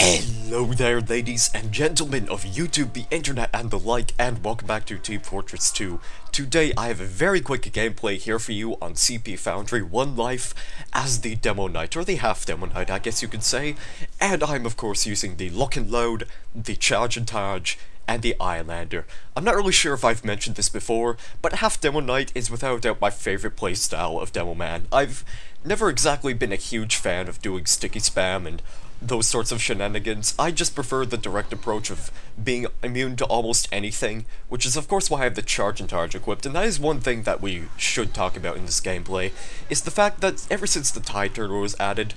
Hello there, ladies and gentlemen of YouTube, the internet, and the like, and welcome back to Team Fortress 2. Today, I have a very quick gameplay here for you on CP Foundry 1 Life as the Demoknight, or the Half-Demoknight, I guess you could say. And I'm, of course, using the Loch and Load, the Charge and Targe, and the Islander. I'm not really sure if I've mentioned this before, but Half-Demoknight is without doubt my favorite playstyle of Demoman. I've never exactly been a huge fan of doing sticky spam and those sorts of shenanigans. I just prefer the direct approach of being immune to almost anything, which is of course why I have the Charge and Targe equipped, and that is one thing that we should talk about in this gameplay, is the fact that ever since the Tide Turner was added,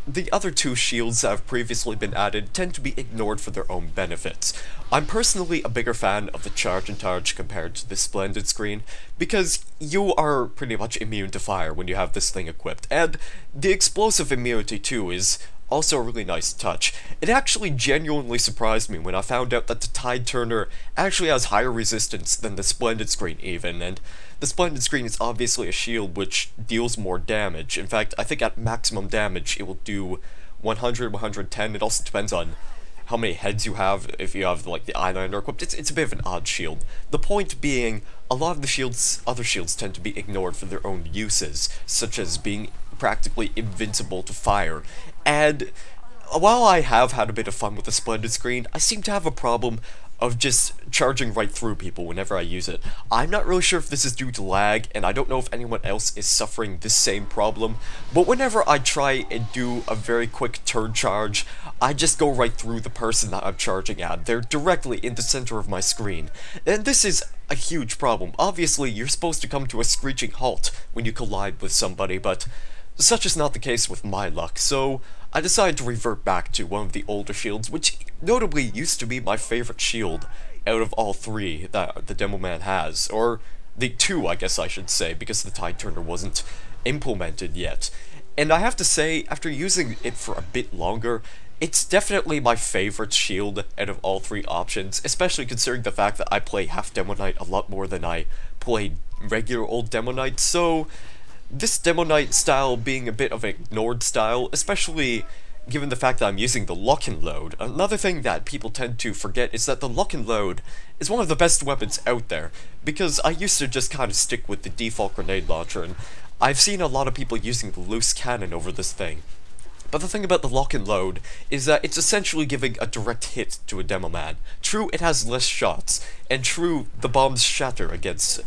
the other two shields that have previously been added tend to be ignored for their own benefits. I'm personally a bigger fan of the Charge and Targe compared to the Splendid screen, because you are pretty much immune to fire when you have this thing equipped, and the explosive immunity too is also a really nice touch. It actually genuinely surprised me when I found out that the Tide Turner actually has higher resistance than the Splendid screen even, and the Splendid screen is obviously a shield which deals more damage. In fact, I think at maximum damage it will do 100, 110, it also depends on how many heads you have. If you have like the Islander equipped, it's a bit of an odd shield. The point being, a lot of the other shields tend to be ignored for their own uses, such as being practically invincible to fire. And while I have had a bit of fun with the Splendid screen, I seem to have a problem of just charging right through people whenever I use it. I'm not really sure if this is due to lag, and I don't know if anyone else is suffering this same problem, but whenever I try and do a very quick turn charge, I just go right through the person that I'm charging at. They're directly in the center of my screen. And this is a huge problem. Obviously, you're supposed to come to a screeching halt when you collide with somebody, but such is not the case with my luck, so I decided to revert back to one of the older shields, which notably used to be my favorite shield out of all three that the Demoman has, or the two, I guess I should say, because the Tide Turner wasn't implemented yet. And I have to say, after using it for a bit longer, it's definitely my favorite shield out of all three options, especially considering the fact that I play Half-Demoknight a lot more than I played regular old Demoknight, so this Demoknight style being a bit of an ignored style, especially given the fact that I'm using the Loch and Load. Another thing that people tend to forget is that the Loch and Load is one of the best weapons out there, because I used to just kind of stick with the default grenade launcher, and I've seen a lot of people using the loose cannon over this thing. But the thing about the Loch and Load is that it's essentially giving a direct hit to a Demoman. True, it has less shots, and true, the bombs shatter against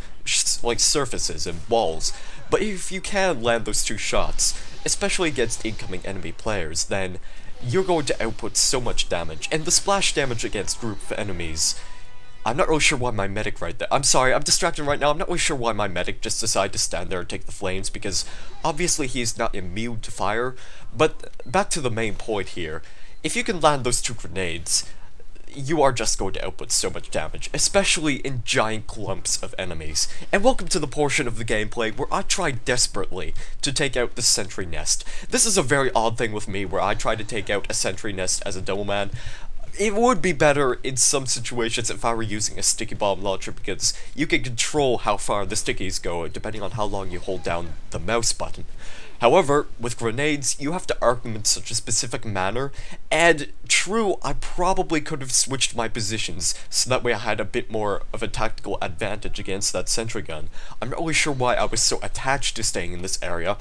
like surfaces and walls, but if you can land those two shots, especially against incoming enemy players, then you're going to output so much damage, and the splash damage against group of enemies. I'm not really sure why my medic right there. I'm sorry, I'm distracted right now. I'm not really sure why my medic just decided to stand there and take the flames, because obviously he's not immune to fire. But back to the main point here. If you can land those two grenades, you are just going to output so much damage, especially in giant clumps of enemies. And welcome to the portion of the gameplay where I try desperately to take out the sentry nest. This is a very odd thing with me, where I try to take out a sentry nest as a Demoman. It would be better in some situations if I were using a sticky bomb launcher, because you can control how far the stickies go depending on how long you hold down the mouse button. However, with grenades, you have to arc them in such a specific manner, and true, I probably could have switched my positions so that way I had a bit more of a tactical advantage against that sentry gun. I'm not really sure why I was so attached to staying in this area.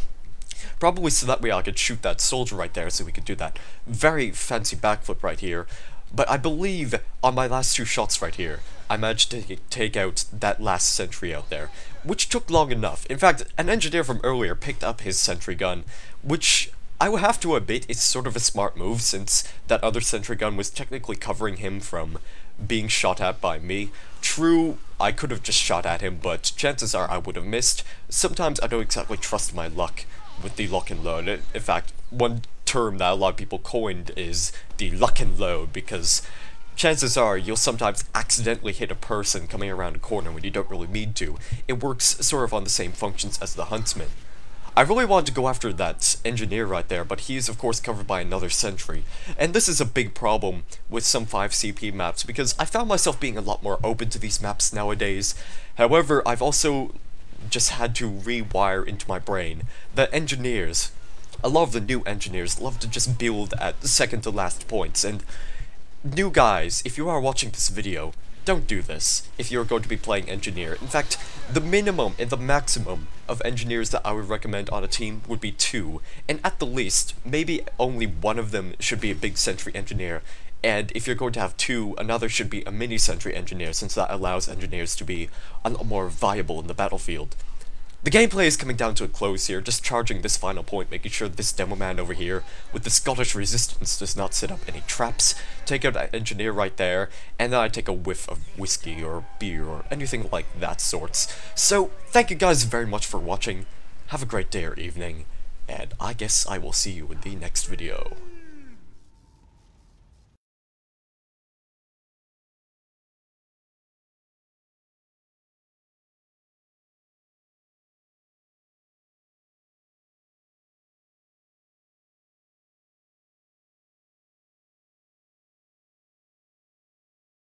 Probably so that way I could shoot that soldier right there, so we could do that very fancy backflip right here. But I believe on my last two shots right here, I managed to take out that last sentry out there, which took long enough. In fact, an engineer from earlier picked up his sentry gun, which I would have to admit is sort of a smart move, since that other sentry gun was technically covering him from being shot at by me. True, I could have just shot at him, but chances are I would have missed. Sometimes I don't exactly trust my luck with the Loch and Load. In fact, one term that a lot of people coined is the Loch and Load, because chances are you'll sometimes accidentally hit a person coming around a corner when you don't really mean to. It works sort of on the same functions as the Huntsman. I really wanted to go after that engineer right there, but he is of course covered by another sentry. And this is a big problem with some 5CP maps, because I found myself being a lot more open to these maps nowadays. However, I've also just had to rewire into my brain that engineers a lot of the new engineers love to just build at second to last points, and new guys, if you are watching this video, don't do this if you're going to be playing engineer. In fact, the minimum and the maximum of engineers that I would recommend on a team would be 2, and at the least, maybe only one of them should be a big sentry engineer, and if you're going to have 2, another should be a mini sentry engineer, since that allows engineers to be a lot more viable in the battlefield. The gameplay is coming down to a close here, just charging this final point, making sure this demo man over here with the Scottish resistance does not set up any traps, take out that engineer right there, and then I take a whiff of whiskey or beer or anything like that sorts. So, thank you guys very much for watching, have a great day or evening, and I guess I will see you in the next video.